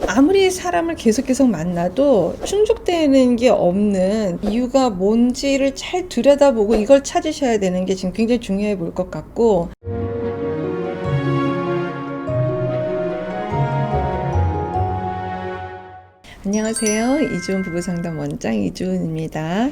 아무리 사람을 계속 만나도 충족되는 게 없는 이유가 뭔지를 잘 들여다보고 이걸 찾으셔야 되는 게 지금 굉장히 중요해 보일 것 같고, 안녕하세요. 이주은 부부상담 원장 이주은입니다.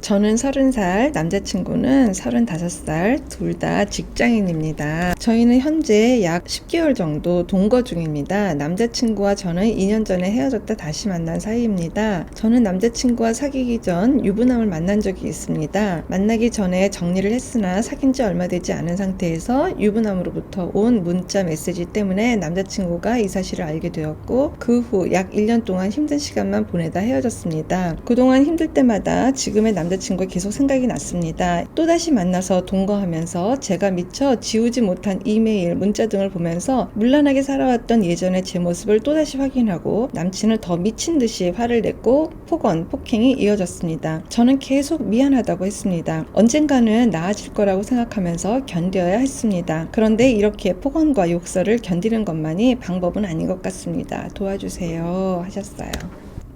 저는 30살, 남자친구는 35살, 둘 다 직장인입니다. 저희는 현재 약 10개월 정도 동거 중입니다. 남자친구와 저는 2년 전에 헤어졌다 다시 만난 사이입니다. 저는 남자친구와 사귀기 전 유부남을 만난 적이 있습니다. 만나기 전에 정리를 했으나 사귄 지 얼마 되지 않은 상태에서 유부남으로부터 온 문자 메시지 때문에 남자친구가 이 사실을 알게 되었고, 그 후 약 1년 동안 힘든 시간만 보내다 헤어졌습니다. 그동안 힘들 때마다 지금의 남자친구가 계속 생각이 났습니다. 또다시 만나서 동거하면서 제가 미처 지우지 못한 이메일, 문자 등을 보면서 문란하게 살아왔던 예전의 제 모습을 또다시 확인하고 남친은 더 미친 듯이 화를 냈고 폭언, 폭행이 이어졌습니다. 저는 계속 미안하다고 했습니다. 언젠가는 나아질 거라고 생각하면서 견뎌야 했습니다. 그런데 이렇게 폭언과 욕설을 견디는 것만이 방법은 아닌 것 같습니다. 도와주세요 하셨어요.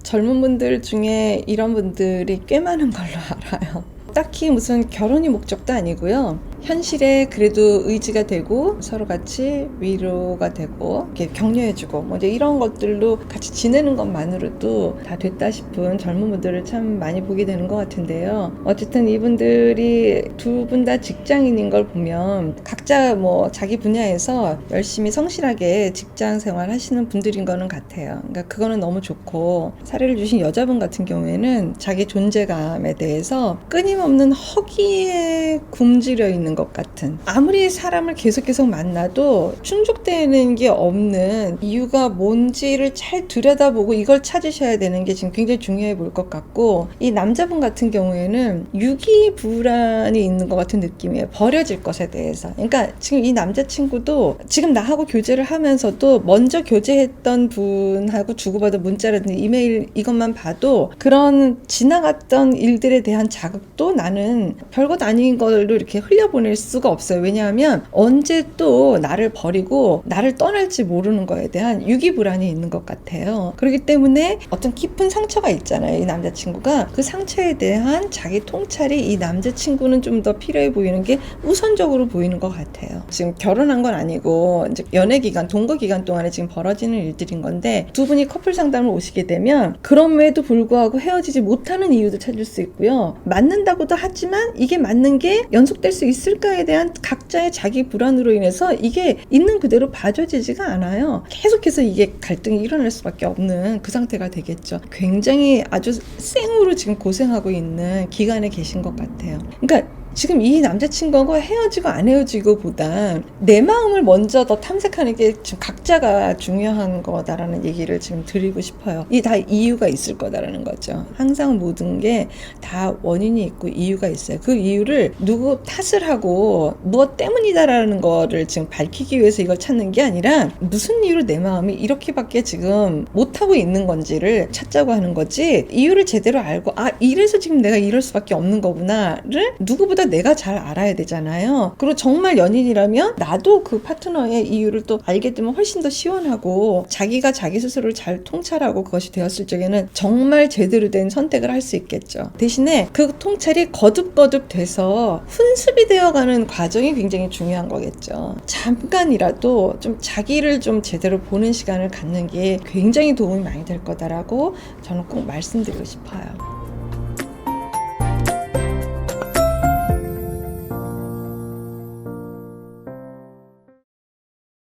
젊은 분들 중에 이런 분들이 꽤 많은 걸로 알아요. 딱히 무슨 결혼이 목적도 아니고요. 현실에 그래도 의지가 되고 서로 같이 위로가 되고 이렇게 격려해주고 뭐 이제 이런 것들로 같이 지내는 것만으로도 다 됐다 싶은 젊은 분들을 참 많이 보게 되는 것 같은데요. 어쨌든 이분들이 두 분 다 직장인인 걸 보면 각자 뭐 자기 분야에서 열심히 성실하게 직장 생활 하시는 분들인 거는 같아요. 그러니까 그거는 너무 좋고, 사례를 주신 여자분 같은 경우에는 자기 존재감에 대해서 끊임없는 허기에 굶주려 있는 것 같은, 아무리 사람을 계속 만나도 충족되는 게 없는 이유가 뭔지를 잘 들여다보고 이걸 찾으셔야 되는 게 지금 굉장히 중요해 보일 것 같고, 이 남자분 같은 경우에는 유기불안이 있는 것 같은 느낌이에요. 버려질 것에 대해서. 그러니까 지금 이 남자친구도 지금 나하고 교제를 하면서도 먼저 교제했던 분하고 주고받은 문자라든지 이메일 이것만 봐도 그런 지나갔던 일들에 대한 자극도 나는 별것 아닌 걸로 이렇게 흘려보낼 수가 없어요. 왜냐하면 언제 또 나를 버리고 나를 떠날지 모르는 거에 대한 유기불안이 있는 것 같아요. 그렇기 때문에 어떤 깊은 상처가 있잖아요. 이 남자친구가 그 상처에 대한 자기 통찰이 이 남자친구는 좀 더 필요해 보이는 게 우선적으로 보이는 것 같아요. 지금 결혼한 건 아니고 이제 연애 기간, 동거 기간 동안에 지금 벌어지는 일들인 건데, 두 분이 커플 상담을 오시게 되면 그럼에도 불구하고 헤어지지 못하는 이유도 찾을 수 있고요. 맞는다고도 하지만 이게 맞는 게 연속될 수 있을까에 대한 각자의 자기 불안으로 인해서 이게 있는 그대로 봐줘지지가 않아요. 계속해서 이게 갈등이 일어날 수밖에 없는 그 상태가 되겠죠. 굉장히 아주 생으로 지금 고생하고 있는 기간에 계신 것 같아요. 그러니까 지금 이 남자친구하고 헤어지고 안 헤어지고 보다 내 마음을 먼저 더 탐색하는 게 지금 각자가 중요한 거다라는 얘기를 지금 드리고 싶어요. 이 다 이유가 있을 거다라는 거죠. 항상 모든 게 다 원인이 있고 이유가 있어요. 그 이유를 누구 탓을 하고 무엇 때문이다라는 거를 지금 밝히기 위해서 이걸 찾는 게 아니라, 무슨 이유로 내 마음이 이렇게밖에 지금 못하고 있는 건지를 찾자고 하는 거지, 이유를 제대로 알고 이래서 지금 내가 이럴 수밖에 없는 거구나를 누구보다 내가 잘 알아야 되잖아요. 그리고 정말 연인이라면 나도 그 파트너의 이유를 또 알게 되면 훨씬 더 시원하고, 자기가 자기 스스로를 잘 통찰하고 그것이 되었을 적에는 정말 제대로 된 선택을 할 수 있겠죠. 대신에 그 통찰이 거듭 돼서 훈습이 되어가는 과정이 굉장히 중요한 거겠죠. 잠깐이라도 좀 자기를 좀 제대로 보는 시간을 갖는 게 굉장히 도움이 많이 될 거다라고 저는 꼭 말씀드리고 싶어요.